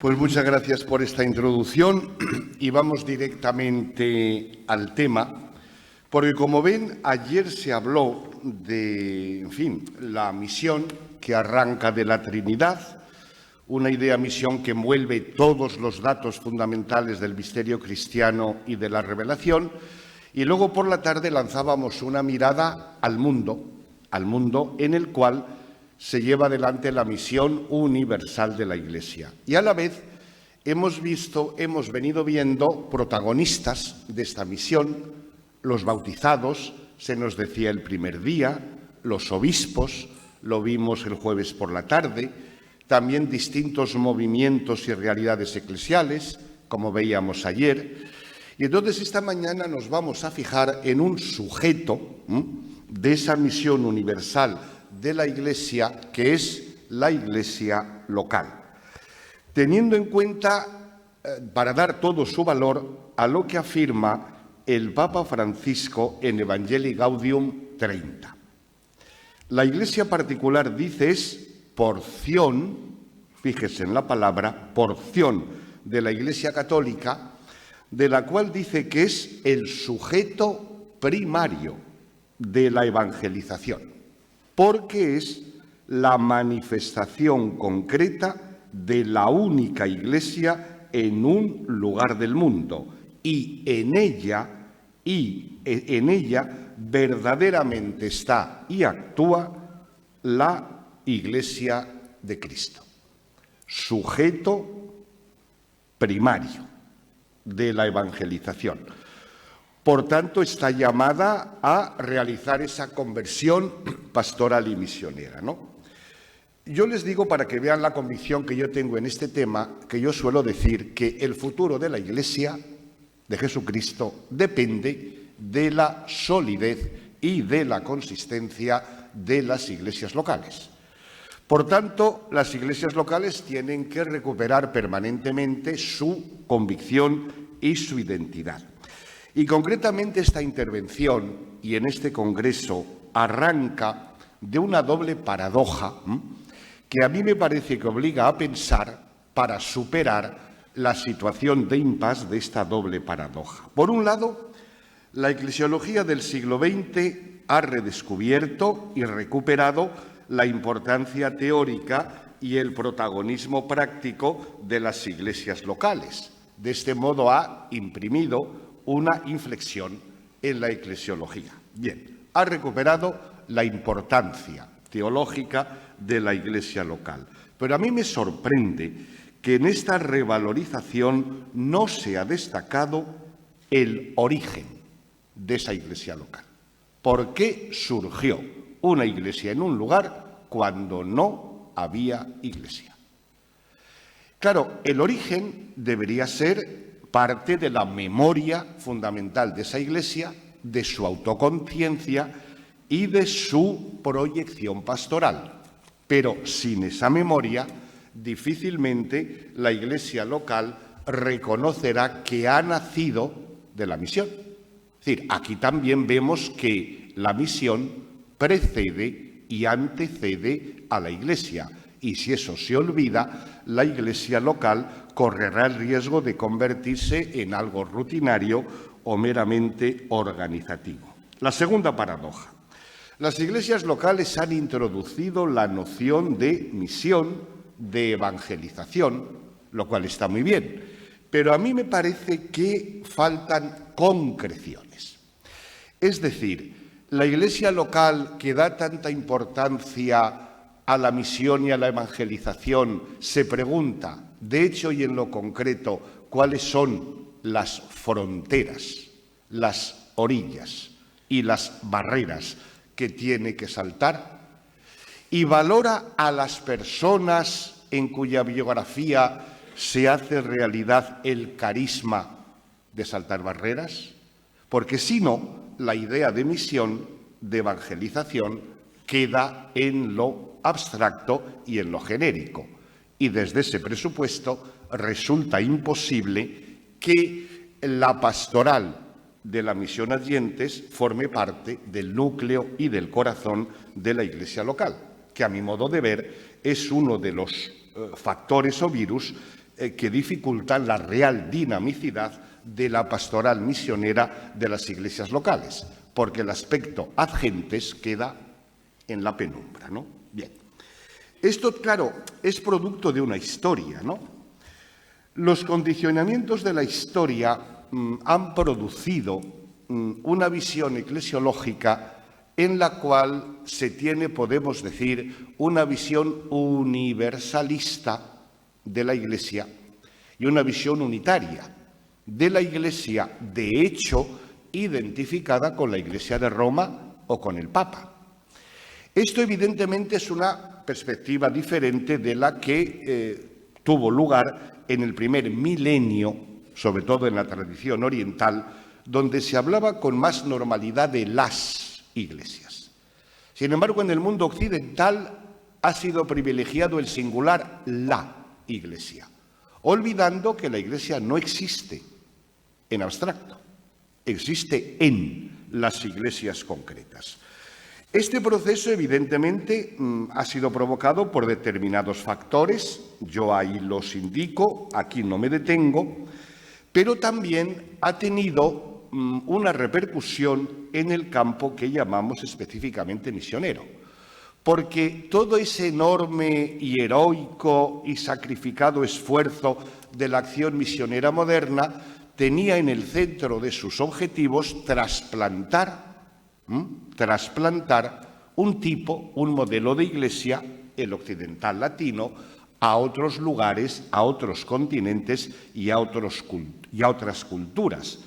Pues muchas gracias por esta introducción y vamos directamente al tema, porque como ven, ayer se habló de, la misión que arranca de la Trinidad, una misión que envuelve todos los datos fundamentales del misterio cristiano y de la revelación, y luego por la tarde lanzábamos una mirada al mundo en el cual se lleva adelante la misión universal de la Iglesia. Y a la vez hemos venido viendo protagonistas de esta misión, los bautizados, se nos decía el primer día, los obispos, lo vimos el jueves por la tarde, también distintos movimientos y realidades eclesiales, como veíamos ayer. Y entonces esta mañana nos vamos a fijar en un sujeto de esa misión universal de la Iglesia, que es la Iglesia local, teniendo en cuenta, para dar todo su valor, a lo que afirma el Papa Francisco en Evangelii Gaudium 30. La Iglesia particular, dice, es porción, fíjese en la palabra, porción de la Iglesia católica, de la cual dice que es el sujeto primario de la evangelización, porque es la manifestación concreta de la única Iglesia en un lugar del mundo, y en ella verdaderamente está y actúa la Iglesia de Cristo, sujeto primario de la evangelización. Por tanto, está llamada a realizar esa conversión pastoral y misionera, ¿no? Yo les digo, para que vean la convicción que yo tengo en este tema, que yo suelo decir que el futuro de la Iglesia de Jesucristo depende de la solidez y de la consistencia de las iglesias locales. Por tanto, las iglesias locales tienen que recuperar permanentemente su convicción y su identidad. Y concretamente esta intervención y en este congreso arranca de una doble paradoja que a mí me parece que obliga a pensar para superar la situación de impasse de esta doble paradoja. Por un lado, la eclesiología del siglo XX ha redescubierto y recuperado la importancia teórica y el protagonismo práctico de las iglesias locales. De este modo ha imprimido una inflexión en la eclesiología. Bien, ha recuperado la importancia teológica de la Iglesia local. Pero a mí me sorprende que en esta revalorización no se ha destacado el origen de esa Iglesia local. ¿Por qué surgió una Iglesia en un lugar cuando no había Iglesia? Claro, el origen debería ser parte de la memoria fundamental de esa Iglesia, de su autoconciencia y de su proyección pastoral. Pero sin esa memoria, difícilmente la Iglesia local reconocerá que ha nacido de la misión. Es decir, aquí también vemos que la misión precede y antecede a la Iglesia. Y si eso se olvida, la Iglesia local correrá el riesgo de convertirse en algo rutinario o meramente organizativo. La segunda paradoja. Las iglesias locales han introducido la noción de misión, de evangelización, lo cual está muy bien, pero a mí me parece que faltan concreciones. Es decir, la iglesia local, que da tanta importancia a la misión y a la evangelización, se pregunta, de hecho y en lo concreto, cuáles son las fronteras, las orillas y las barreras que tiene que saltar, y valora a las personas en cuya biografía se hace realidad el carisma de saltar barreras, porque si no, la idea de misión, de evangelización, queda en lo abstracto y en lo genérico. Y desde ese presupuesto resulta imposible que la pastoral de la misión Adyentes forme parte del núcleo y del corazón de la Iglesia local, que a mi modo de ver es uno de los factores o virus que dificultan la real dinamicidad de la pastoral misionera de las iglesias locales, porque el aspecto ad gentes queda en la penumbra, ¿no? Bien. Esto, claro, es producto de una historia, ¿no? Los condicionamientos de la historia han producido una visión eclesiológica en la cual se tiene, podemos decir, una visión universalista de la Iglesia y una visión unitaria de la Iglesia, de hecho, identificada con la Iglesia de Roma o con el Papa. Esto, evidentemente, es una perspectiva diferente de la que tuvo lugar en el primer milenio, sobre todo en la tradición oriental, donde se hablaba con más normalidad de las iglesias. Sin embargo, en el mundo occidental ha sido privilegiado el singular la iglesia, olvidando que la iglesia no existe en abstracto, existe en las iglesias concretas. Este proceso, evidentemente, ha sido provocado por determinados factores, yo ahí los indico, aquí no me detengo, pero también ha tenido una repercusión en el campo que llamamos específicamente misionero, porque todo ese enorme y heroico y sacrificado esfuerzo de la acción misionera moderna tenía en el centro de sus objetivos trasplantar un tipo, un modelo de iglesia, el occidental latino, a otros lugares, a otros continentes y a otras culturas.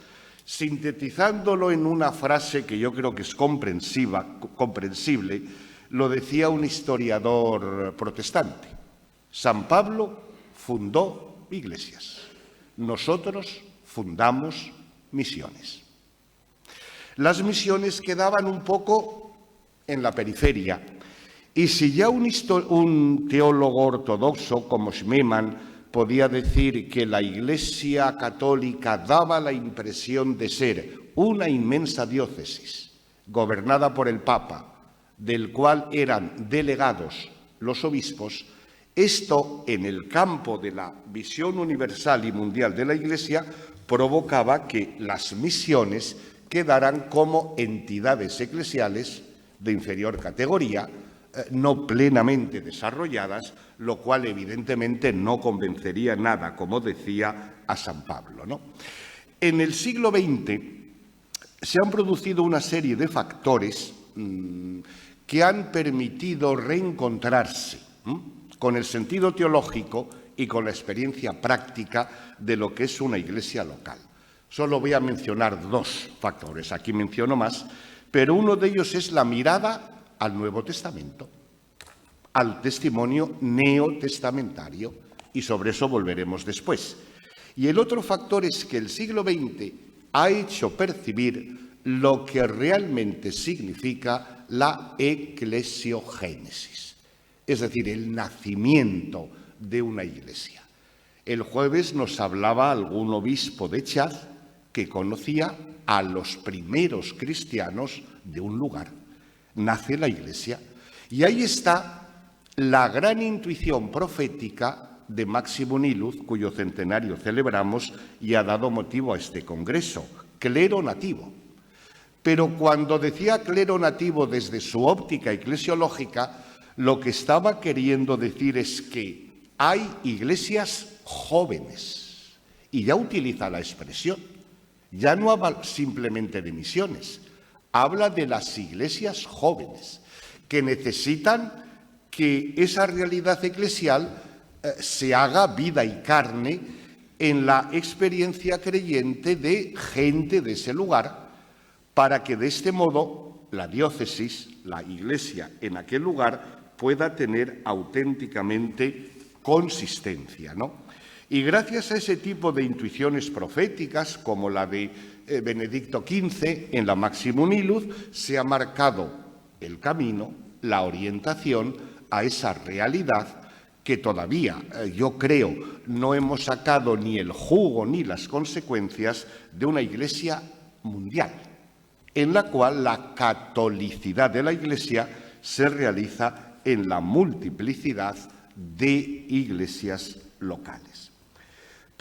Sintetizándolo en una frase que yo creo que es comprensible, lo decía un historiador protestante. San Pablo fundó iglesias, nosotros fundamos misiones. Las misiones quedaban un poco en la periferia, y si ya un teólogo ortodoxo como Schmemann podía decir que la Iglesia católica daba la impresión de ser una inmensa diócesis gobernada por el Papa, del cual eran delegados los obispos, esto en el campo de la visión universal y mundial de la Iglesia provocaba que las misiones quedaran como entidades eclesiales de inferior categoría, no plenamente desarrolladas, lo cual evidentemente no convencería nada, como decía, a San Pablo, ¿no? En el siglo XX se han producido una serie de factores que han permitido reencontrarse con el sentido teológico y con la experiencia práctica de lo que es una iglesia local. Solo voy a mencionar dos factores, aquí menciono más, pero uno de ellos es la mirada al Nuevo Testamento, al testimonio neotestamentario, y sobre eso volveremos después. Y el otro factor es que el siglo XX ha hecho percibir lo que realmente significa la eclesiogénesis, es decir, el nacimiento de una iglesia. El jueves nos hablaba algún obispo de Chad que conocía a los primeros cristianos de un lugar. Nace la iglesia. Y ahí está la gran intuición profética de Máximo Niluz, cuyo centenario celebramos y ha dado motivo a este congreso, clero nativo. Pero cuando decía clero nativo desde su óptica eclesiológica, lo que estaba queriendo decir es que hay iglesias jóvenes, y ya utiliza la expresión, ya no habla simplemente de misiones, habla de las iglesias jóvenes, que necesitan que esa realidad eclesial se haga vida y carne en la experiencia creyente de gente de ese lugar, para que de este modo la diócesis, la iglesia en aquel lugar, pueda tener auténticamente consistencia, ¿no? Y gracias a ese tipo de intuiciones proféticas, como la de Benedicto XV en la Máximo Niluz, se ha marcado el camino, la orientación a esa realidad que todavía, yo creo, no hemos sacado ni el jugo ni las consecuencias de una iglesia mundial, en la cual la catolicidad de la iglesia se realiza en la multiplicidad de iglesias locales.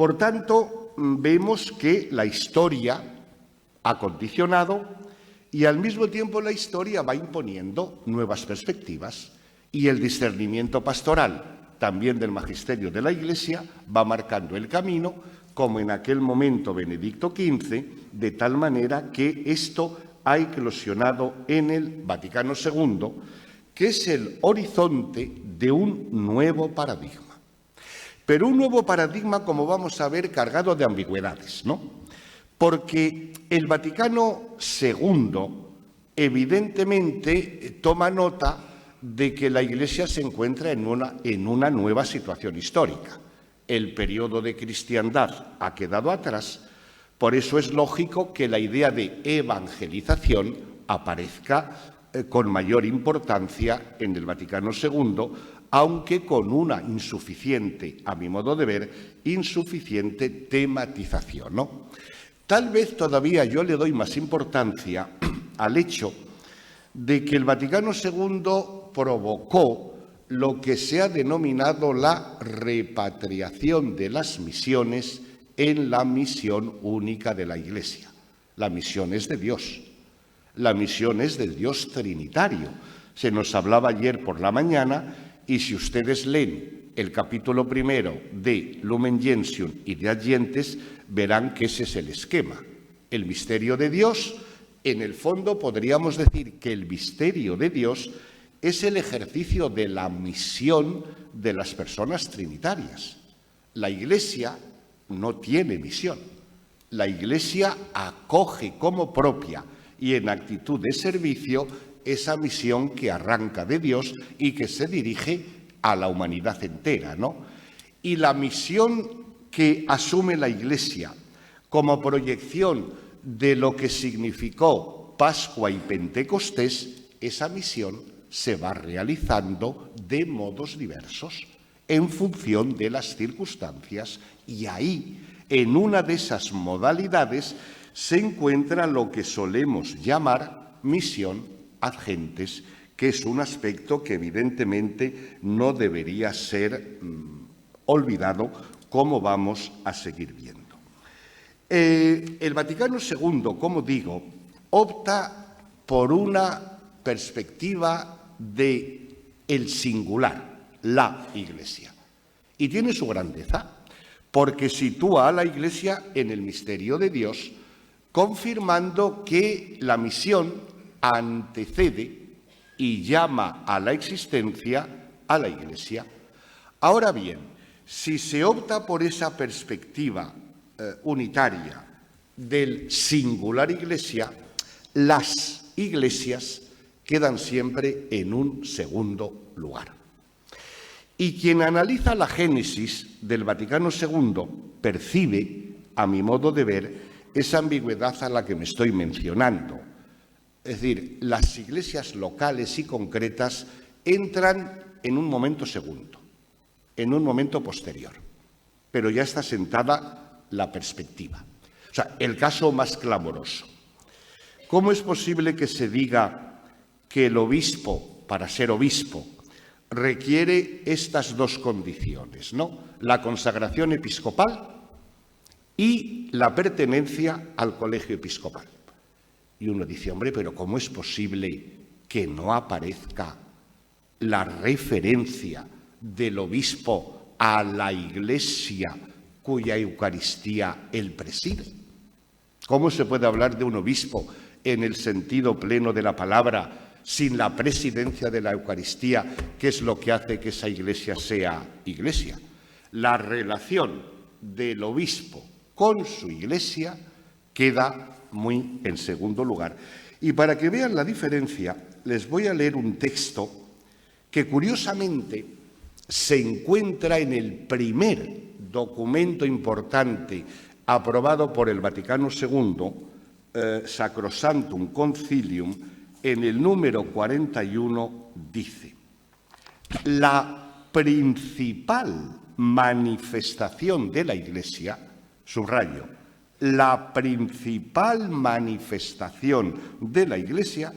Por tanto, vemos que la historia ha condicionado y al mismo tiempo la historia va imponiendo nuevas perspectivas y el discernimiento pastoral, también del magisterio de la Iglesia, va marcando el camino, como en aquel momento Benedicto XV, de tal manera que esto ha eclosionado en el Vaticano II, que es el horizonte de un nuevo paradigma. Pero un nuevo paradigma, como vamos a ver, cargado de ambigüedades, ¿no? Porque el Vaticano II evidentemente toma nota de que la Iglesia se encuentra en una nueva situación histórica. El periodo de cristiandad ha quedado atrás, por eso es lógico que la idea de evangelización aparezca con mayor importancia en el Vaticano II, aunque con una insuficiente, a mi modo de ver, insuficiente tematización, ¿no? Tal vez todavía yo le doy más importancia al hecho de que el Vaticano II provocó lo que se ha denominado la repatriación de las misiones en la misión única de la Iglesia. La misión es de Dios. La misión es del Dios trinitario. Se nos hablaba ayer por la mañana y si ustedes leen el capítulo primero de Lumen Gentium y de Ad Gentes, verán que ese es el esquema. El misterio de Dios, en el fondo podríamos decir que el misterio de Dios es el ejercicio de la misión de las personas trinitarias. La Iglesia no tiene misión. La Iglesia acoge como propia y en actitud de servicio esa misión que arranca de Dios y que se dirige a la humanidad entera, ¿no? Y la misión que asume la Iglesia como proyección de lo que significó Pascua y Pentecostés, esa misión se va realizando de modos diversos en función de las circunstancias y ahí, en una de esas modalidades, se encuentra lo que solemos llamar misión ad gentes, que es un aspecto que evidentemente no debería ser olvidado, como vamos a seguir viendo. El Vaticano II, como digo, opta por una perspectiva de el singular, la Iglesia. Y tiene su grandeza, porque sitúa a la Iglesia en el misterio de Dios, confirmando que la misión antecede y llama a la existencia a la Iglesia. Ahora bien, si se opta por esa perspectiva unitaria del singular Iglesia, las iglesias quedan siempre en un segundo lugar. Y quien analiza la génesis del Vaticano II percibe, a mi modo de ver, esa ambigüedad a la que me estoy mencionando. Es decir, las iglesias locales y concretas entran en un momento segundo, en un momento posterior, pero ya está sentada la perspectiva. O sea, el caso más clamoroso. ¿Cómo es posible que se diga que el obispo, para ser obispo, requiere estas dos condiciones, ¿no? La consagración episcopal y la pertenencia al colegio episcopal? Y uno dice, hombre, pero ¿cómo es posible que no aparezca la referencia del obispo a la Iglesia cuya Eucaristía él preside? ¿Cómo se puede hablar de un obispo en el sentido pleno de la palabra sin la presidencia de la Eucaristía, que es lo que hace que esa Iglesia sea Iglesia? La relación del obispo con su Iglesia queda muy en segundo lugar. Y para que vean la diferencia, les voy a leer un texto que curiosamente se encuentra en el primer documento importante aprobado por el Vaticano II, Sacrosanctum Concilium, en el número 41, dice: la principal manifestación de la Iglesia, subrayo, la principal manifestación de la Iglesia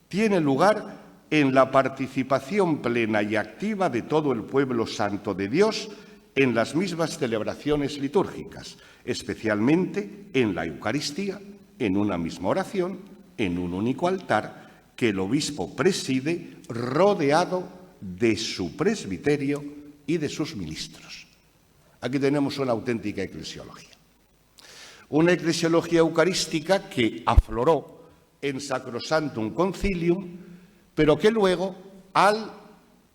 tiene lugar en la participación plena y activa de todo el pueblo santo de Dios en las mismas celebraciones litúrgicas, especialmente en la Eucaristía, en una misma oración, en un único altar que el obispo preside rodeado de su presbiterio y de sus ministros. Aquí tenemos una auténtica eclesiología. Una eclesiología eucarística que afloró en Sacrosanctum Concilium, pero que luego, al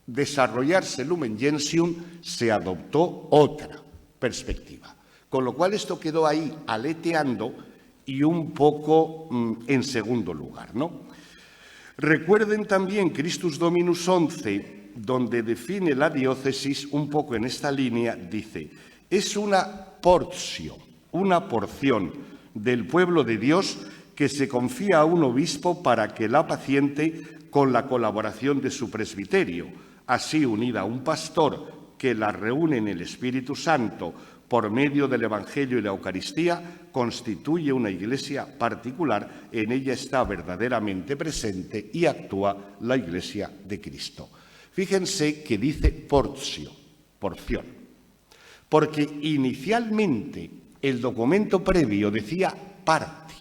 desarrollarse Lumen Gentium, se adoptó otra perspectiva. Con lo cual esto quedó ahí aleteando y un poco en segundo lugar, ¿no? Recuerden también Christus Dominus 11, donde define la diócesis un poco en esta línea, dice, es una porción del pueblo de Dios que se confía a un obispo para que la paciente con la colaboración de su presbiterio, así unida a un pastor que la reúne en el Espíritu Santo por medio del Evangelio y la Eucaristía, constituye una iglesia particular. En ella está verdaderamente presente y actúa la Iglesia de Cristo. Fíjense que dice porción, porque inicialmente el documento previo decía parte.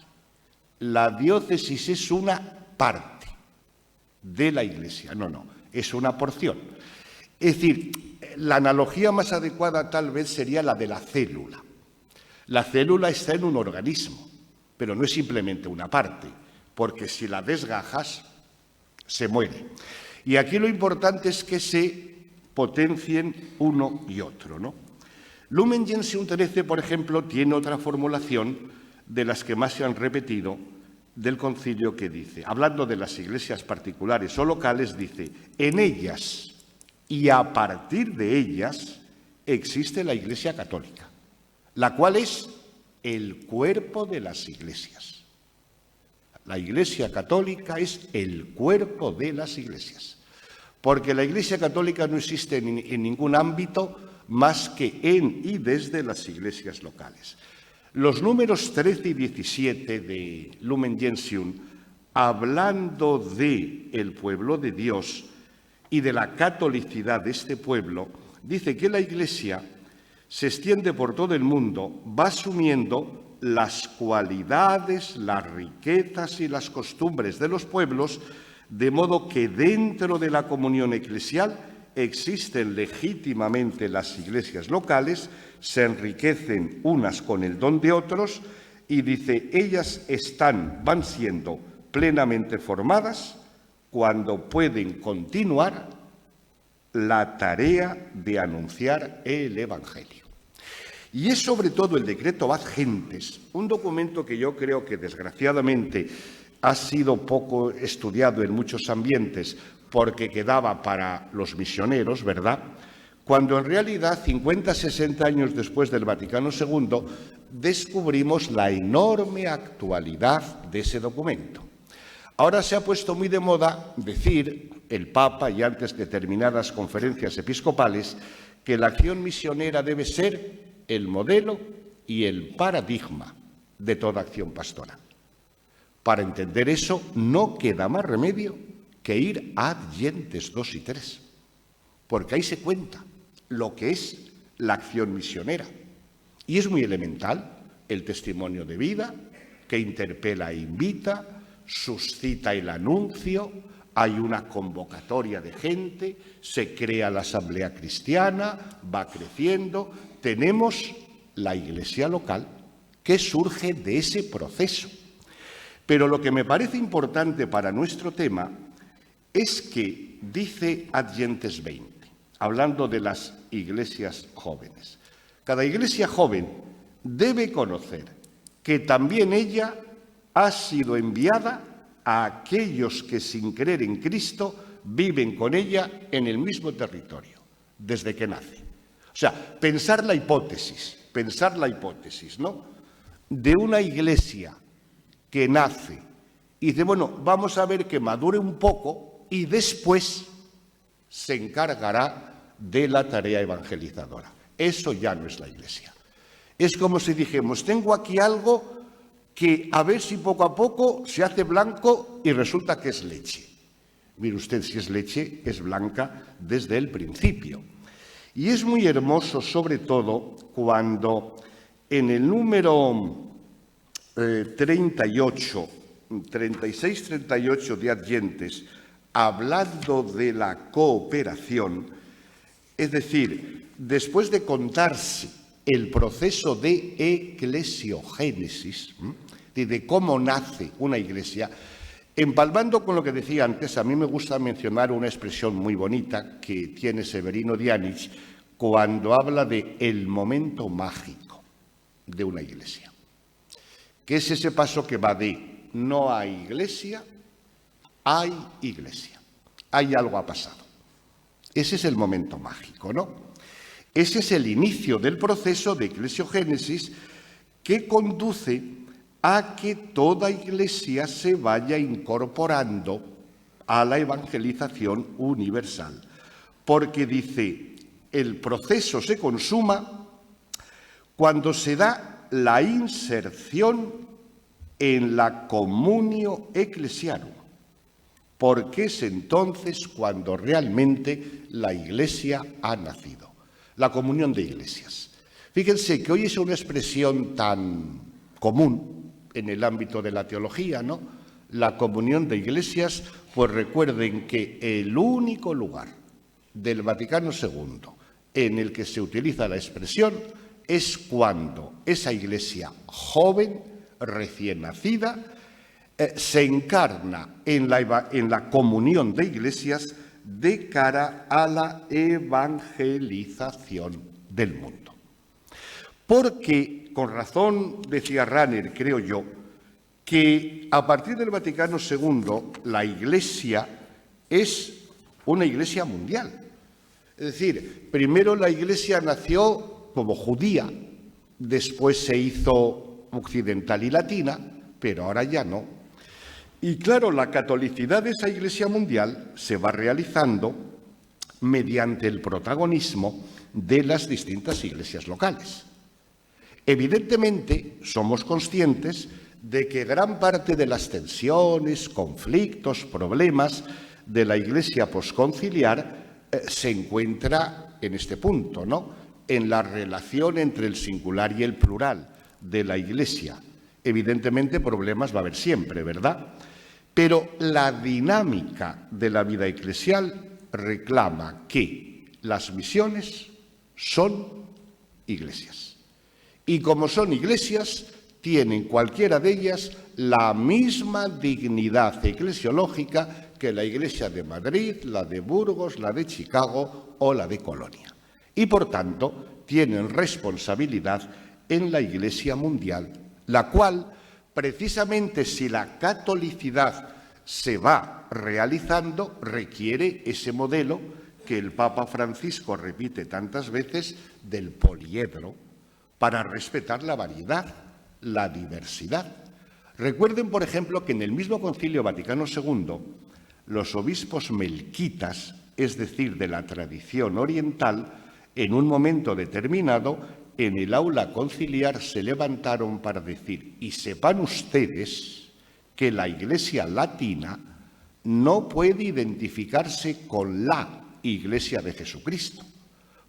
La diócesis es una parte de la Iglesia. No, es una porción. Es decir, la analogía más adecuada tal vez sería la de la célula. La célula está en un organismo, pero no es simplemente una parte, porque si la desgajas, se muere. Y aquí lo importante es que se potencien uno y otro, ¿no? Lumen Gentium 13, por ejemplo, tiene otra formulación de las que más se han repetido del concilio que dice, hablando de las iglesias particulares o locales, dice, en ellas y a partir de ellas existe la Iglesia Católica, la cual es el cuerpo de las iglesias. La Iglesia Católica es el cuerpo de las iglesias, porque la Iglesia Católica no existe en ningún ámbito más que en y desde las iglesias locales. Los números 13 y 17 de Lumen Gentium, hablando del pueblo de Dios y de la catolicidad de este pueblo, dice que la Iglesia se extiende por todo el mundo, va asumiendo las cualidades, las riquezas y las costumbres de los pueblos, de modo que dentro de la comunión eclesial existen legítimamente las iglesias locales, se enriquecen unas con el don de otros y dice, ellas van siendo plenamente formadas cuando pueden continuar la tarea de anunciar el Evangelio. Y es sobre todo el decreto Ad Gentes, un documento que yo creo que desgraciadamente ha sido poco estudiado en muchos ambientes porque quedaba para los misioneros, ¿verdad?, cuando en realidad 50, 60 años después del Vaticano II descubrimos la enorme actualidad de ese documento. Ahora se ha puesto muy de moda decir, el Papa y antes determinadas conferencias episcopales, que la acción misionera debe ser el modelo y el paradigma de toda acción pastoral. Para entender eso no queda más remedio que ir a Ad Gentes 2 y 3, porque ahí se cuenta lo que es la acción misionera. Y es muy elemental el testimonio de vida que interpela e invita, suscita el anuncio, hay una convocatoria de gente, se crea la asamblea cristiana, va creciendo. Tenemos la iglesia local que surge de ese proceso. Pero lo que me parece importante para nuestro tema es que dice Ad Gentes 20, hablando de las iglesias jóvenes. Cada iglesia joven debe conocer que también ella ha sido enviada a aquellos que sin creer en Cristo viven con ella en el mismo territorio, desde que nace. O sea, pensar la hipótesis, ¿no?, de una iglesia que nace y dice, bueno, vamos a ver que madure un poco y después se encargará de la tarea evangelizadora. Eso ya no es la iglesia. Es como si dijéramos, tengo aquí algo que a ver si poco a poco se hace blanco y resulta que es leche. Mire usted, si es leche, es blanca desde el principio. Y es muy hermoso, sobre todo, cuando en el número 36-38 de Adyentes, hablando de la cooperación, es decir, después de contarse el proceso de eclesiogénesis, de cómo nace una iglesia, empalmando con lo que decía antes, a mí me gusta mencionar una expresión muy bonita que tiene Severino Dianich cuando habla de el momento mágico de una iglesia, que es ese paso que va de no hay iglesia, hay iglesia, hay algo ha pasado. Ese es el momento mágico, ¿no? Ese es el inicio del proceso de eclesiogénesis que conduce a que toda iglesia se vaya incorporando a la evangelización universal. Porque dice, el proceso se consuma cuando se da la inserción en la communio ecclesiarum, porque es entonces cuando realmente la iglesia ha nacido. La comunión de iglesias. Fíjense que hoy es una expresión tan común en el ámbito de la teología, ¿no? La comunión de iglesias, pues recuerden que el único lugar del Vaticano II en el que se utiliza la expresión es cuando esa iglesia joven, recién nacida, se encarna en la comunión de iglesias de cara a la evangelización del mundo. Porque, con razón decía Rahner, creo yo, que a partir del Vaticano II la Iglesia es una Iglesia mundial. Es decir, primero la Iglesia nació como judía, después se hizo occidental y latina, pero ahora ya no. Y claro, la catolicidad de esa Iglesia mundial se va realizando mediante el protagonismo de las distintas iglesias locales. Evidentemente, somos conscientes de que gran parte de las tensiones, conflictos, problemas de la Iglesia posconciliar se encuentra en este punto, ¿no? En la relación entre el singular y el plural de la Iglesia. Evidentemente, problemas va a haber siempre, ¿verdad? Pero la dinámica de la vida eclesial reclama que las misiones son iglesias. Y como son iglesias, tienen cualquiera de ellas la misma dignidad eclesiológica que la Iglesia de Madrid, la de Burgos, la de Chicago o la de Colonia. Y por tanto, tienen responsabilidad en la Iglesia mundial, la cual, precisamente si la catolicidad se va realizando, requiere ese modelo que el Papa Francisco repite tantas veces del poliedro, para respetar la variedad, la diversidad. Recuerden, por ejemplo, que en el mismo Concilio Vaticano II, los obispos melquitas, es decir, de la tradición oriental, en un momento determinado, en el aula conciliar se levantaron para decir, y sepan ustedes que la Iglesia latina no puede identificarse con la Iglesia de Jesucristo,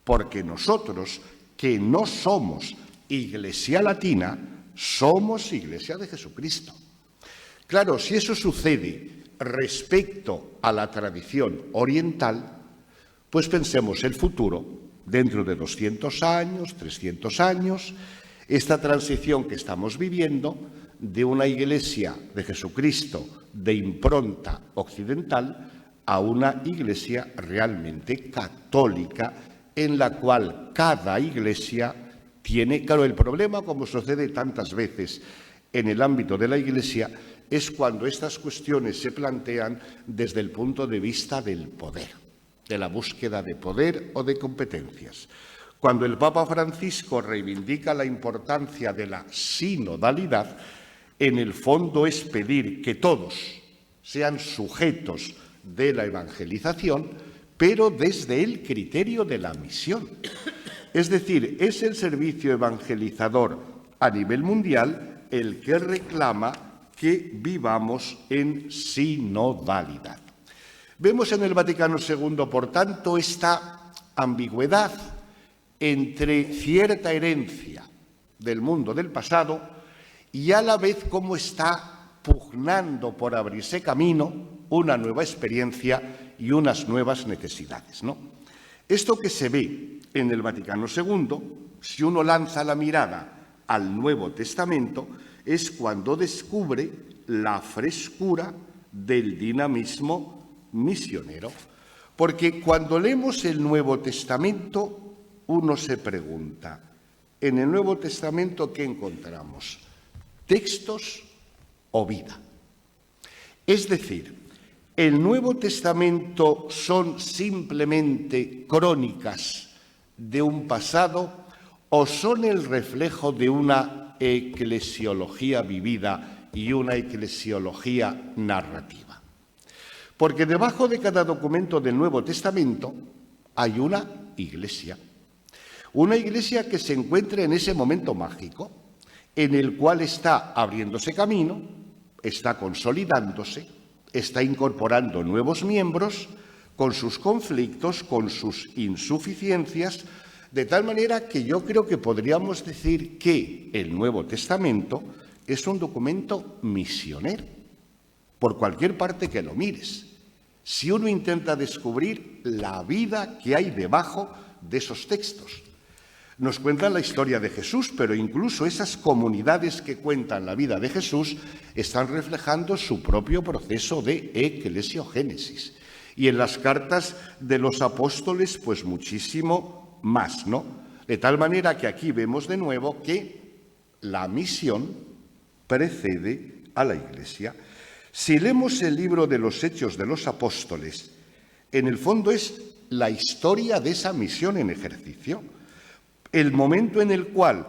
porque nosotros, que no somos Iglesia latina, somos Iglesia de Jesucristo. Claro, si eso sucede respecto a la tradición oriental, pues pensemos el futuro, dentro de 200 años, 300 años, esta transición que estamos viviendo de una Iglesia de Jesucristo de impronta occidental a una Iglesia realmente católica, en la cual cada Iglesia tiene, claro, el problema, como sucede tantas veces en el ámbito de la Iglesia, es cuando estas cuestiones se plantean desde el punto de vista del poder, de la búsqueda de poder o de competencias. Cuando el Papa Francisco reivindica la importancia de la sinodalidad, en el fondo es pedir que todos sean sujetos de la evangelización, pero desde el criterio de la misión. Es decir, es el servicio evangelizador a nivel mundial el que reclama que vivamos en sinodalidad. Vemos en el Vaticano II, por tanto, esta ambigüedad entre cierta herencia del mundo del pasado y a la vez cómo está pugnando por abrirse camino una nueva experiencia y unas nuevas necesidades, ¿no? Esto que se ve en el Vaticano II, si uno lanza la mirada al Nuevo Testamento, es cuando descubre la frescura del dinamismo misionero. Porque cuando leemos el Nuevo Testamento, uno se pregunta, ¿en el Nuevo Testamento qué encontramos? ¿Textos o vida? Es decir, ¿el Nuevo Testamento son simplemente crónicas de un pasado o son el reflejo de una eclesiología vivida y una eclesiología narrativa? Porque debajo de cada documento del Nuevo Testamento hay una iglesia que se encuentra en ese momento mágico, en el cual está abriéndose camino, está consolidándose, está incorporando nuevos miembros con sus conflictos, con sus insuficiencias, de tal manera que yo creo que podríamos decir que el Nuevo Testamento es un documento misionero, por cualquier parte que lo mires. Si uno intenta descubrir la vida que hay debajo de esos textos. Nos cuentan la historia de Jesús, pero incluso esas comunidades que cuentan la vida de Jesús están reflejando su propio proceso de eclesiogénesis. Y en las cartas de los apóstoles, pues muchísimo más, ¿no? De tal manera que aquí vemos de nuevo que la misión precede a la Iglesia. Si leemos el libro de los Hechos de los Apóstoles, en el fondo es la historia de esa misión en ejercicio. El momento en el cual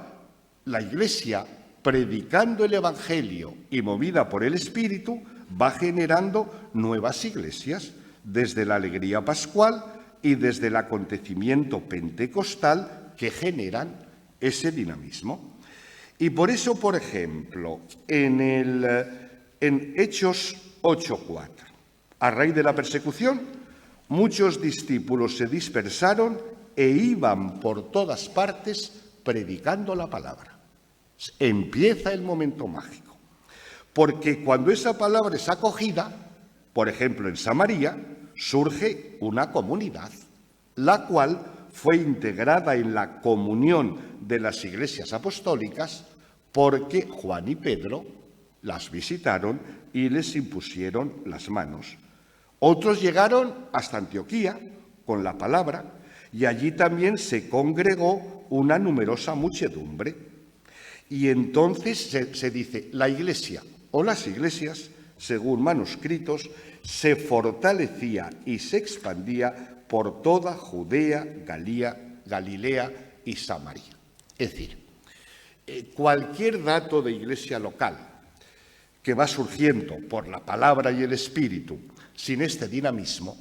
la Iglesia, predicando el Evangelio y movida por el Espíritu, va generando nuevas iglesias, desde la alegría pascual y desde el acontecimiento pentecostal que generan ese dinamismo. Y por eso, por ejemplo, en Hechos 8:4, a raíz de la persecución, muchos discípulos se dispersaron e iban por todas partes predicando la palabra. Empieza el momento mágico. Porque cuando esa palabra es acogida, por ejemplo en Samaria, surge una comunidad, la cual fue integrada en la comunión de las iglesias apostólicas porque Juan y Pedro las visitaron y les impusieron las manos. Otros llegaron hasta Antioquía con la palabra, y allí también se congregó una numerosa muchedumbre. Y entonces se dice, la Iglesia o las iglesias, según manuscritos, se fortalecía y se expandía por toda Judea, Galilea y Samaria. Es decir, cualquier dato de iglesia local que va surgiendo por la palabra y el Espíritu, sin este dinamismo,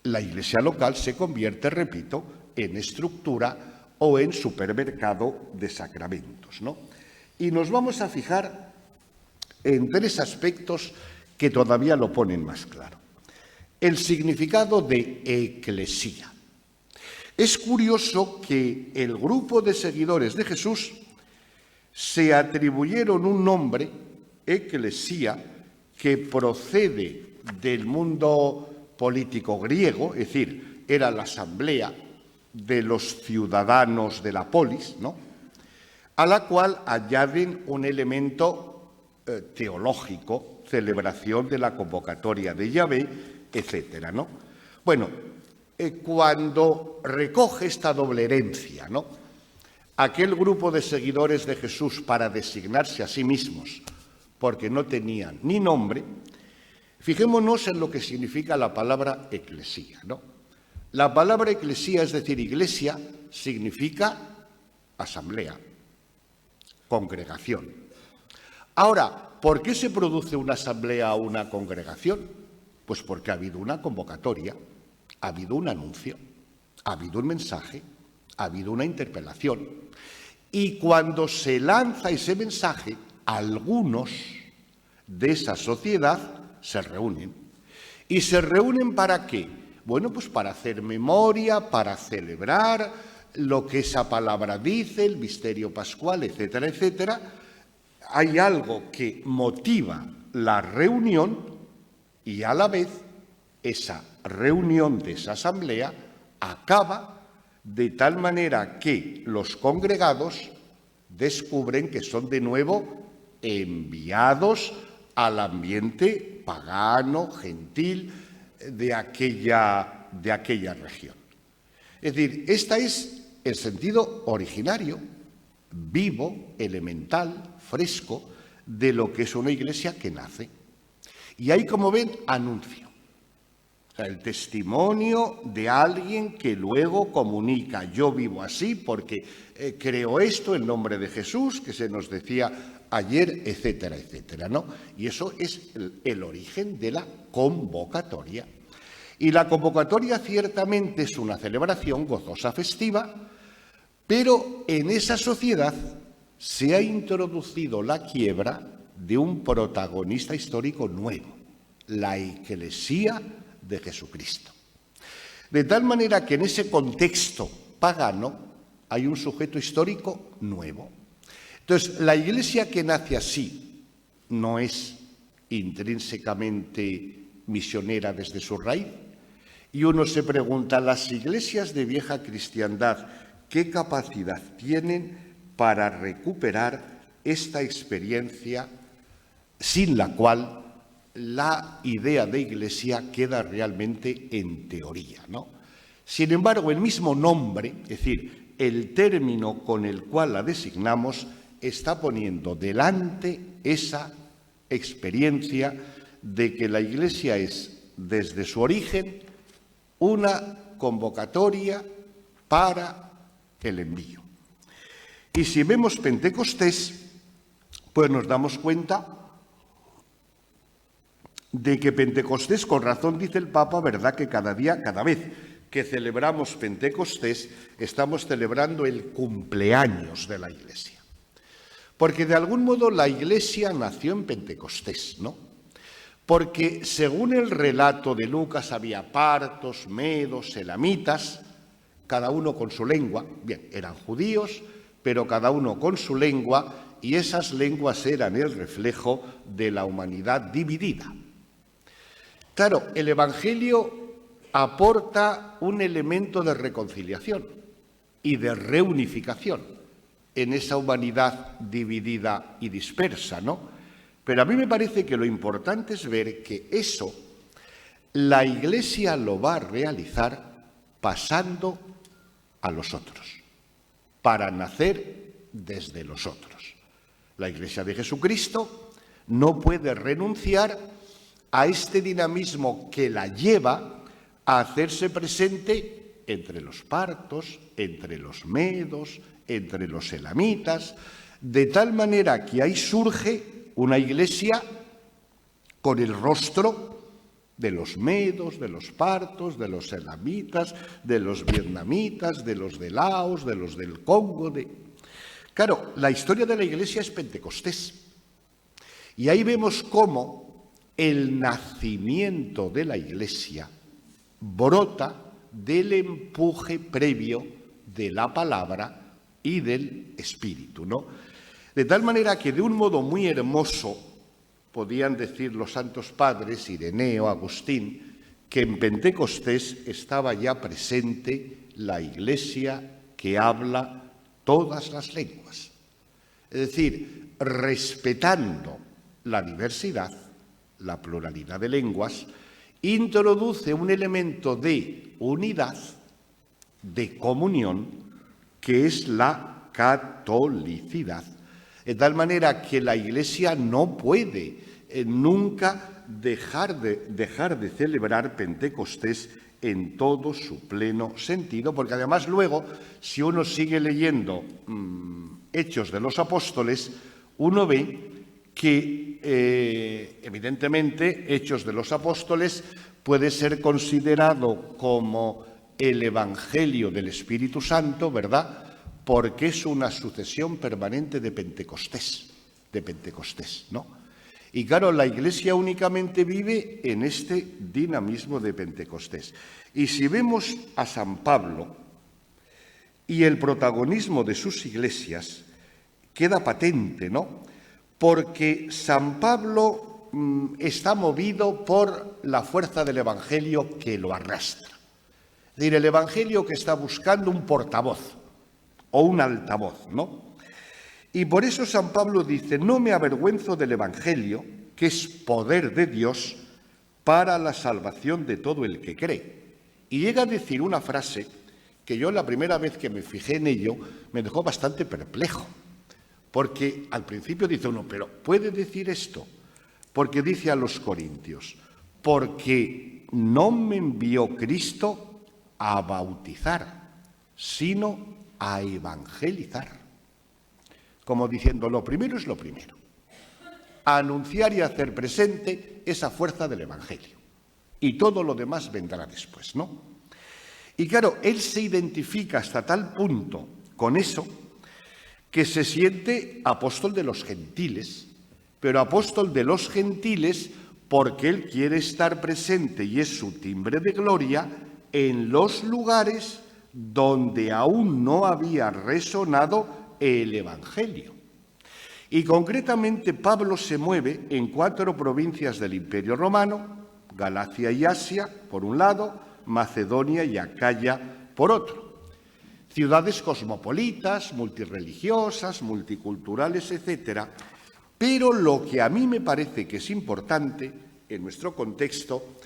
la iglesia local se convierte, repito, en estructura o en supermercado de sacramentos, ¿no? Y nos vamos a fijar en tres aspectos que todavía lo ponen más claro. El significado de eclesía. Es curioso que el grupo de seguidores de Jesús se atribuyeron un nombre, eclesía, que procede del mundo político griego, es decir, era la asamblea de los ciudadanos de la polis, ¿no?, a la cual añaden un elemento teológico, celebración de la convocatoria de Yahvé, etcétera, ¿no? Bueno, cuando recoge esta doble herencia, ¿no?, aquel grupo de seguidores de Jesús para designarse a sí mismos, porque no tenían ni nombre, fijémonos en lo que significa la palabra eclesía, ¿no? La palabra eclesía, es decir, iglesia, significa asamblea, congregación. Ahora, ¿por qué se produce una asamblea o una congregación? Pues porque ha habido una convocatoria, ha habido un anuncio, ha habido un mensaje, ha habido una interpelación. Y cuando se lanza ese mensaje, algunos de esa sociedad se reúnen. ¿Y se reúnen para qué? Bueno, pues para hacer memoria, para celebrar lo que esa palabra dice, el misterio pascual, etcétera, etcétera. Hay algo que motiva la reunión y a la vez esa reunión de esa asamblea acaba de tal manera que los congregados descubren que son de nuevo enviados al ambiente pagano, gentil, de aquella región. Es decir, este es el sentido originario, vivo, elemental, fresco, de lo que es una iglesia que nace. Y ahí, como ven, anuncio. O sea, el testimonio de alguien que luego comunica, yo vivo así porque creo esto en nombre de Jesús, que se nos decía ayer, etcétera, etcétera, ¿no? Y eso es el origen de la convocatoria. Y la convocatoria ciertamente es una celebración gozosa, festiva, pero en esa sociedad se ha introducido la quiebra de un protagonista histórico nuevo, la Eclesía de Jesucristo. De tal manera que en ese contexto pagano hay un sujeto histórico nuevo. Entonces, la Iglesia que nace así no es intrínsecamente misionera desde su raíz. Y uno se pregunta, ¿las iglesias de vieja cristiandad qué capacidad tienen para recuperar esta experiencia sin la cual la idea de iglesia queda realmente en teoría, ¿no? Sin embargo, el mismo nombre, es decir, el término con el cual la designamos, está poniendo delante esa experiencia de que la iglesia es, desde su origen, una convocatoria para el envío. Y si vemos Pentecostés, pues nos damos cuenta de que Pentecostés, con razón dice el Papa, ¿verdad?, que cada vez que celebramos Pentecostés, estamos celebrando el cumpleaños de la Iglesia. Porque de algún modo la Iglesia nació en Pentecostés, ¿no? Porque según el relato de Lucas había partos, medos, elamitas, cada uno con su lengua. Bien, eran judíos, pero cada uno con su lengua, y esas lenguas eran el reflejo de la humanidad dividida. Claro, el Evangelio aporta un elemento de reconciliación y de reunificación en esa humanidad dividida y dispersa, ¿no? Pero a mí me parece que lo importante es ver que eso la Iglesia lo va a realizar pasando a los otros, para nacer desde los otros. La Iglesia de Jesucristo no puede renunciar a este dinamismo que la lleva a hacerse presente entre los partos, entre los medos, entre los elamitas, de tal manera que ahí surge una iglesia con el rostro de los medos, de los partos, de los elamitas, de los vietnamitas, de los de Laos, de los del Congo. Claro, la historia de la iglesia es Pentecostés. Y ahí vemos cómo el nacimiento de la iglesia brota del empuje previo de la palabra y del Espíritu, ¿no? De tal manera que de un modo muy hermoso podían decir los santos padres, Ireneo, Agustín, que en Pentecostés estaba ya presente la Iglesia que habla todas las lenguas. Es decir, respetando la diversidad, la pluralidad de lenguas, introduce un elemento de unidad, de comunión, que es la catolicidad. De tal manera que la Iglesia no puede nunca dejar de celebrar Pentecostés en todo su pleno sentido, porque además luego, si uno sigue leyendo Hechos de los Apóstoles, uno ve que evidentemente Hechos de los Apóstoles puede ser considerado como el Evangelio del Espíritu Santo, ¿verdad?, porque es una sucesión permanente de Pentecostés, ¿no? Y claro, la Iglesia únicamente vive en este dinamismo de Pentecostés. Y si vemos a San Pablo y el protagonismo de sus iglesias, queda patente, ¿no? Porque San Pablo está movido por la fuerza del Evangelio que lo arrastra. Es decir, el Evangelio que está buscando un portavoz o un altavoz, ¿no? Y por eso San Pablo dice, no me avergüenzo del Evangelio, que es poder de Dios para la salvación de todo el que cree. Y llega a decir una frase que yo la primera vez que me fijé en ello me dejó bastante perplejo. Porque al principio dice uno, pero ¿puede decir esto? Porque dice a los corintios, porque no me envió Cristo a bautizar, sino a evangelizar. Como diciendo, lo primero es lo primero. A anunciar y hacer presente esa fuerza del Evangelio. Y todo lo demás vendrá después, ¿no? Y claro, él se identifica hasta tal punto con eso que se siente apóstol de los gentiles, pero apóstol de los gentiles porque él quiere estar presente y es su timbre de gloria en los lugares donde aún no había resonado el Evangelio. Y concretamente Pablo se mueve en 4 provincias del Imperio Romano, Galacia y Asia, por un lado, Macedonia y Acaya, por otro. Ciudades cosmopolitas, multirreligiosas, multiculturales, etc. Pero lo que a mí me parece que es importante en nuestro contexto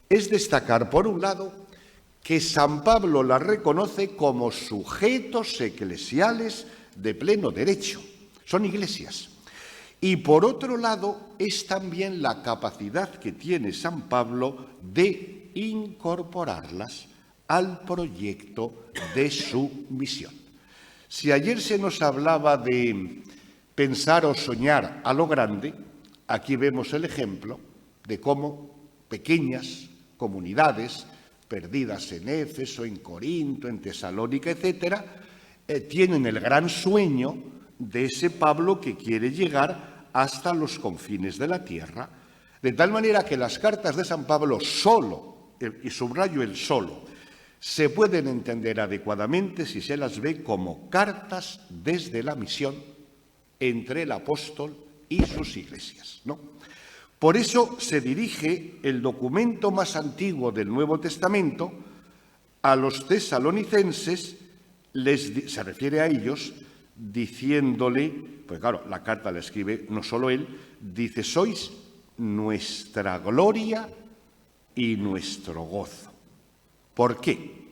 es destacar, por un lado, que San Pablo la reconoce como sujetos eclesiales de pleno derecho. Son iglesias. Y por otro lado, es también la capacidad que tiene San Pablo de incorporarlas al proyecto de su misión. Si ayer se nos hablaba de pensar o soñar a lo grande, aquí vemos el ejemplo de cómo pequeñas comunidades perdidas en Éfeso, en Corinto, en Tesalónica, etcétera, tienen el gran sueño de ese Pablo que quiere llegar hasta los confines de la tierra, de tal manera que las cartas de San Pablo solo, y subrayo el solo, se pueden entender adecuadamente si se las ve como cartas desde la misión entre el apóstol y sus iglesias, ¿no? Por eso se dirige el documento más antiguo del Nuevo Testamento a los tesalonicenses, se refiere a ellos diciéndole, pues claro, la carta la escribe no solo él, dice, sois nuestra gloria y nuestro gozo. ¿Por qué?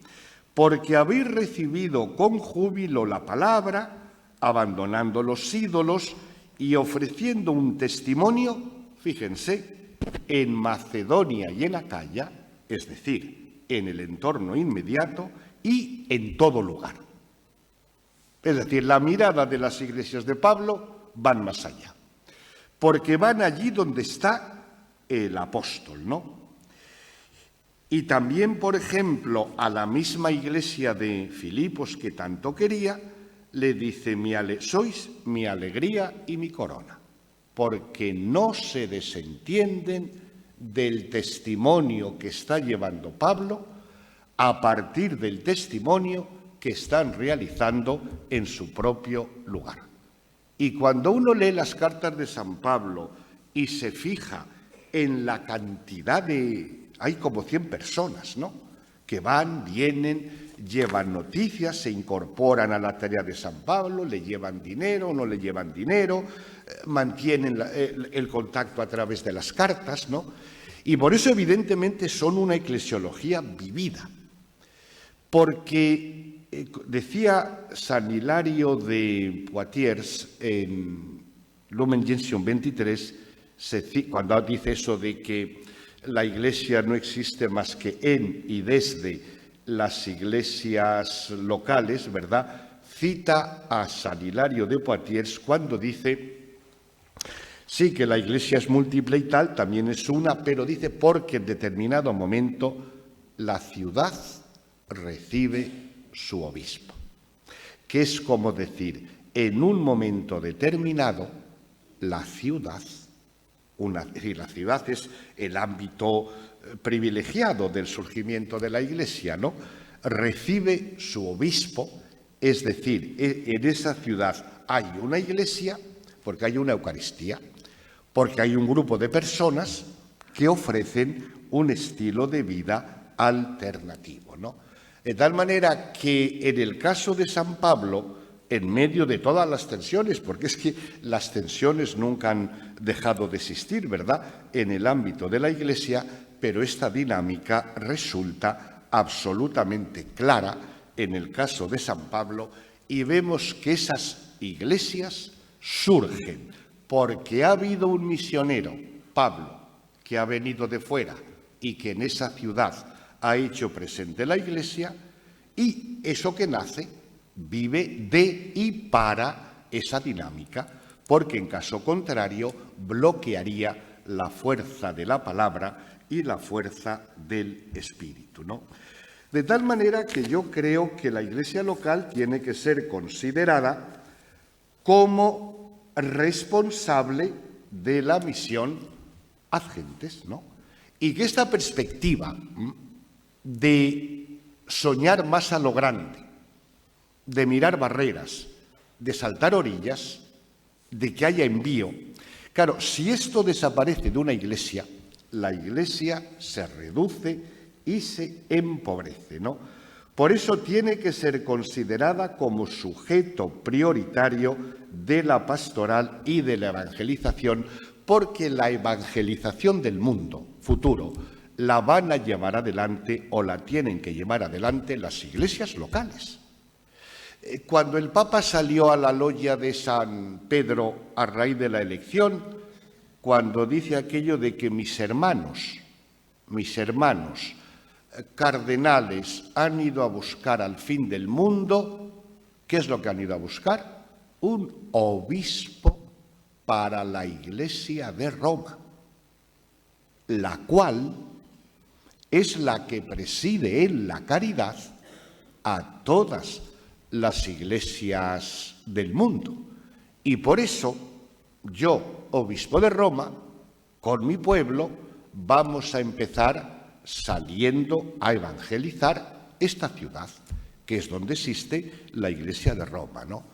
Porque habéis recibido con júbilo la palabra, abandonando los ídolos y ofreciendo un testimonio, fíjense, en Macedonia y en Acaya, es decir, en el entorno inmediato y en todo lugar. Es decir, la mirada de las iglesias de Pablo van más allá, porque van allí donde está el apóstol, ¿no? Y también, por ejemplo, a la misma iglesia de Filipos que tanto quería, le dice, sois mi alegría y mi corona, porque no se desentienden del testimonio que está llevando Pablo a partir del testimonio que están realizando en su propio lugar. Y cuando uno lee las cartas de San Pablo y se fija en la cantidad de... hay como 100 personas, ¿no?, que van, vienen, llevan noticias, se incorporan a la tarea de San Pablo, le llevan dinero, no le llevan dinero, mantienen el contacto a través de las cartas, ¿no? Y por eso, evidentemente, son una eclesiología vivida. Porque decía San Hilario de Poitiers en Lumen Gentium 23, cuando dice eso de que la Iglesia no existe más que en y desde las iglesias locales, ¿verdad?, cita a San Hilario de Poitiers cuando dice, sí, que la Iglesia es múltiple y tal, también es una, pero dice porque en determinado momento la ciudad recibe su obispo, que es como decir, en un momento determinado, la ciudad Es decir, la ciudad es el ámbito privilegiado del surgimiento de la Iglesia, ¿no? Recibe su obispo, es decir, en esa ciudad hay una iglesia porque hay una Eucaristía, porque hay un grupo de personas que ofrecen un estilo de vida alternativo, ¿no? De tal manera que en el caso de San Pablo, en medio de todas las tensiones, porque es que las tensiones nunca han dejado de existir, ¿verdad?, en el ámbito de la Iglesia, pero esta dinámica resulta absolutamente clara en el caso de San Pablo y vemos que esas iglesias surgen porque ha habido un misionero, Pablo, que ha venido de fuera y que en esa ciudad ha hecho presente la Iglesia, y eso que nace vive de y para esa dinámica, porque en caso contrario bloquearía la fuerza de la palabra y la fuerza del Espíritu, ¿no? De tal manera que yo creo que la Iglesia local tiene que ser considerada como responsable de la misión ad gentes, ¿no? Y que esta perspectiva de soñar más a lo grande, de mirar barreras, de saltar orillas, de que haya envío. Claro, si esto desaparece de una iglesia, la iglesia se reduce y se empobrece, ¿no? Por eso tiene que ser considerada como sujeto prioritario de la pastoral y de la evangelización, porque la evangelización del mundo futuro la van a llevar adelante o la tienen que llevar adelante las iglesias locales. Cuando el Papa salió a la logia de San Pedro a raíz de la elección, cuando dice aquello de que mis hermanos cardenales han ido a buscar al fin del mundo, ¿qué es lo que han ido a buscar? Un obispo para la Iglesia de Roma, la cual es la que preside en la caridad a todas las iglesias del mundo. Y por eso yo, obispo de Roma, con mi pueblo, vamos a empezar saliendo a evangelizar esta ciudad, que es donde existe la Iglesia de Roma, ¿no?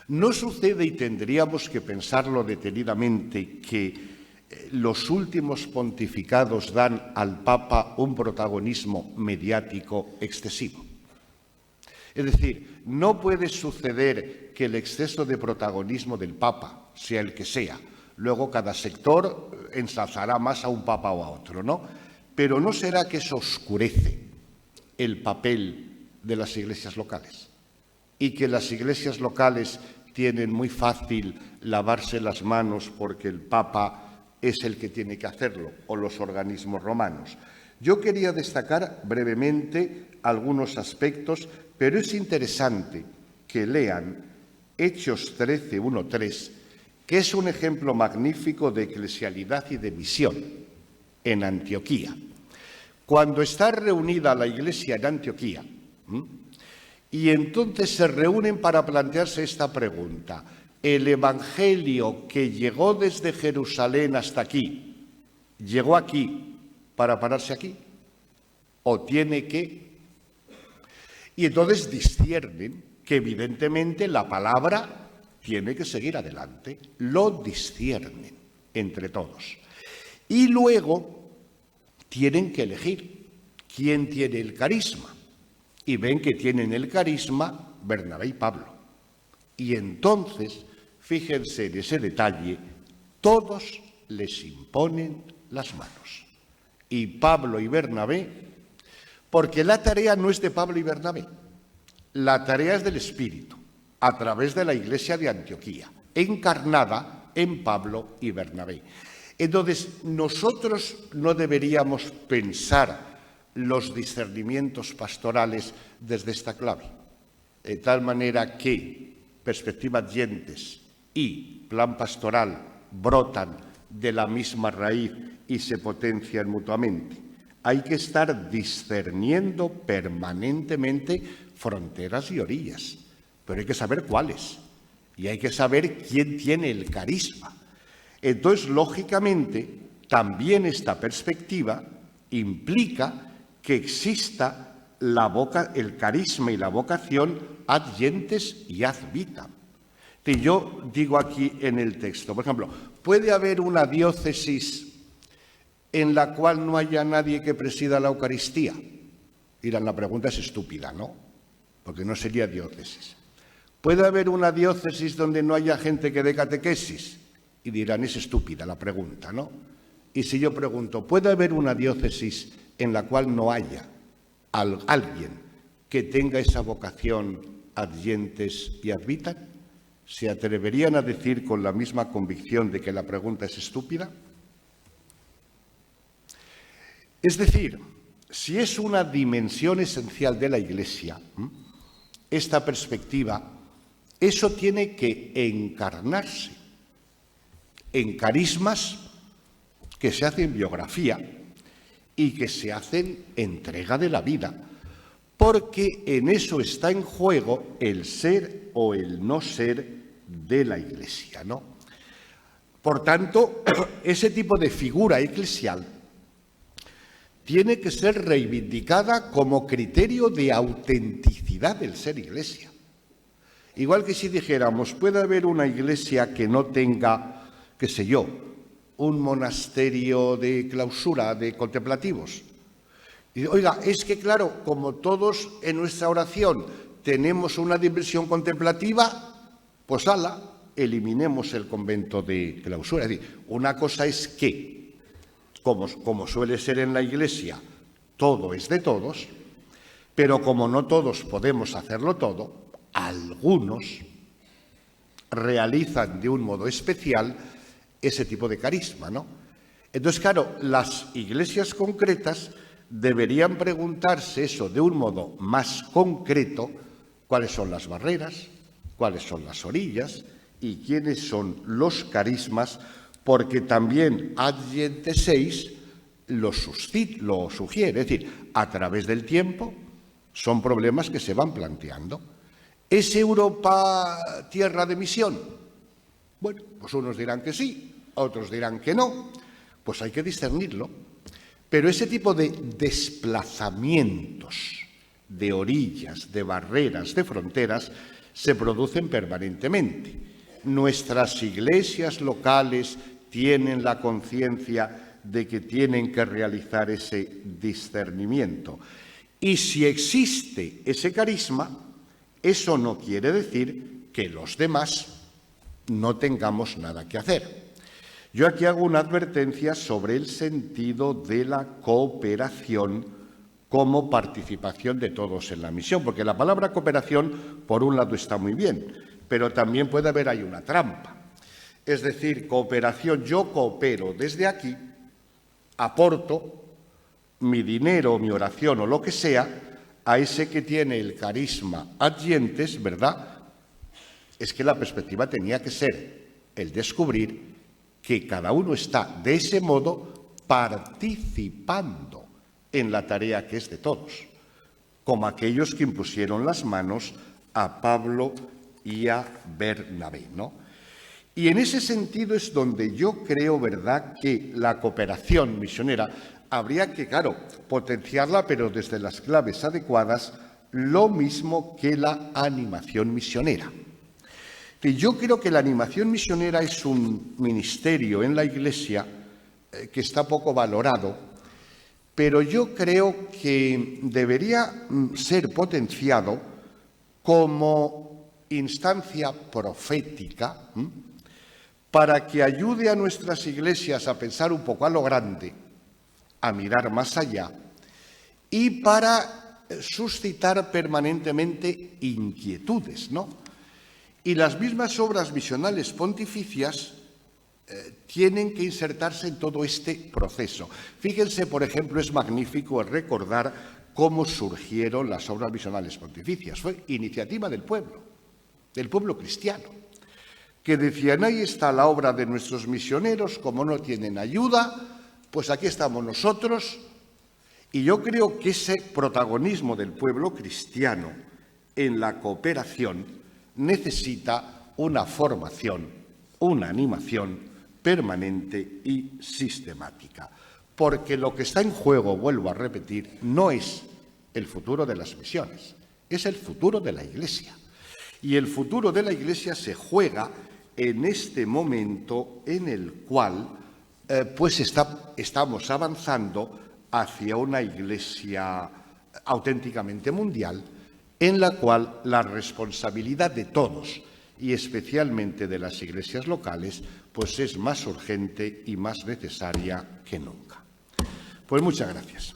No sucede, y tendríamos que pensarlo detenidamente, que los últimos pontificados dan al Papa un protagonismo mediático excesivo. Es decir, no puede suceder que el exceso de protagonismo del Papa, sea el que sea, luego cada sector ensalzará más a un Papa o a otro, ¿no? Pero ¿no será que eso oscurece el papel de las iglesias locales? Y que las iglesias locales tienen muy fácil lavarse las manos porque el Papa es el que tiene que hacerlo, o los organismos romanos. Yo quería destacar brevemente algunos aspectos, pero es interesante que lean Hechos 13, 1, 3, que es un ejemplo magnífico de eclesialidad y de misión en Antioquía. Cuando está reunida la iglesia en Antioquía, y entonces se reúnen para plantearse esta pregunta: ¿el evangelio que llegó desde Jerusalén hasta aquí, llegó aquí para pararse aquí? ¿O tiene que? Y entonces disciernen que evidentemente la palabra tiene que seguir adelante. Lo disciernen entre todos. Y luego tienen que elegir quién tiene el carisma. Y ven que tienen el carisma Bernabé y Pablo. Y entonces, fíjense en ese detalle, todos les imponen las manos. Y Pablo y Bernabé, porque la tarea no es de Pablo y Bernabé, la tarea es del Espíritu, a través de la Iglesia de Antioquía, encarnada en Pablo y Bernabé. Entonces, nosotros no deberíamos pensar los discernimientos pastorales desde esta clave, de tal manera que perspectiva Adyentes y plan pastoral brotan de la misma raíz y se potencian mutuamente. Hay que estar discerniendo permanentemente fronteras y orillas, pero hay que saber cuáles y hay que saber quién tiene el carisma. Entonces, lógicamente, también esta perspectiva implica que exista el carisma y la vocación ad gentes y ad vitam. Yo digo aquí en el texto, por ejemplo, ¿puede haber una diócesis en la cual no haya nadie que presida la Eucaristía? Dirán, la pregunta es estúpida, ¿no? Porque no sería diócesis. ¿Puede haber una diócesis donde no haya gente que dé catequesis? Y dirán, es estúpida la pregunta, ¿no? Y si yo pregunto, ¿puede haber una diócesis en la cual no haya alguien que tenga esa vocación ad gentes y ad vitam? ¿Se atreverían a decir con la misma convicción de que la pregunta es estúpida? Es decir, si es una dimensión esencial de la Iglesia, esta perspectiva, eso tiene que encarnarse en carismas que se hacen biografía y que se hacen entrega de la vida, porque en eso está en juego el ser o el no ser de la Iglesia, ¿no? Por tanto, ese tipo de figura eclesial tiene que ser reivindicada como criterio de autenticidad del ser Iglesia. Igual que si dijéramos, puede haber una Iglesia que no tenga, qué sé yo, un monasterio de clausura de contemplativos. Y, oiga, es que claro, como todos en nuestra oración tenemos una dimensión contemplativa, pues eliminemos el convento de clausura. Es decir, una cosa es que, como suele ser en la Iglesia, todo es de todos, pero como no todos podemos hacerlo todo, algunos realizan de un modo especial ese tipo de carisma, ¿no? Entonces, claro, las iglesias concretas deberían preguntarse eso de un modo más concreto, cuáles son las barreras, cuáles son las orillas y quiénes son los carismas, porque también Ad Gentes 6 lo sugiere, es decir, a través del tiempo son problemas que se van planteando. ¿Es Europa tierra de misión? Bueno, pues unos dirán que sí, otros dirán que no, pues hay que discernirlo. Pero ese tipo de desplazamientos de orillas, de barreras, de fronteras, se producen permanentemente. Nuestras iglesias locales tienen la conciencia de que tienen que realizar ese discernimiento. Y si existe ese carisma, eso no quiere decir que los demás no tengamos nada que hacer. Yo aquí hago una advertencia sobre el sentido de la cooperación como participación de todos en la misión, porque la palabra cooperación, por un lado, está muy bien, pero también puede haber ahí una trampa. Es decir, cooperación, yo coopero desde aquí, aporto mi dinero, mi oración o lo que sea a ese que tiene el carisma ad gentes, ¿verdad? Es que la perspectiva tenía que ser el descubrir que cada uno está de ese modo participando en la tarea que es de todos, como aquellos que impusieron las manos a Pablo y a Bernabé, ¿no? Y en ese sentido es donde yo creo, ¿verdad?, que la cooperación misionera habría que, claro, potenciarla, pero desde las claves adecuadas, lo mismo que la animación misionera. Y yo creo que la animación misionera es un ministerio en la Iglesia que está poco valorado, pero yo creo que debería ser potenciado como instancia profética para que ayude a nuestras iglesias a pensar un poco a lo grande, a mirar más allá y para suscitar permanentemente inquietudes, ¿no? Y las mismas obras misionales pontificias tienen que insertarse en todo este proceso. Fíjense, por ejemplo, es magnífico recordar cómo surgieron las obras misionales pontificias. Fue iniciativa del pueblo cristiano, que decían, ahí está la obra de nuestros misioneros, como no tienen ayuda, pues aquí estamos nosotros. Y yo creo que ese protagonismo del pueblo cristiano en la cooperación necesita una formación, una animación permanente y sistemática. Porque lo que está en juego, vuelvo a repetir, no es el futuro de las misiones, es el futuro de la Iglesia. Y el futuro de la Iglesia se juega en este momento en el cual estamos avanzando hacia una Iglesia auténticamente mundial, en la cual la responsabilidad de todos, y especialmente de las iglesias locales, pues es más urgente y más necesaria que nunca. Pues muchas gracias.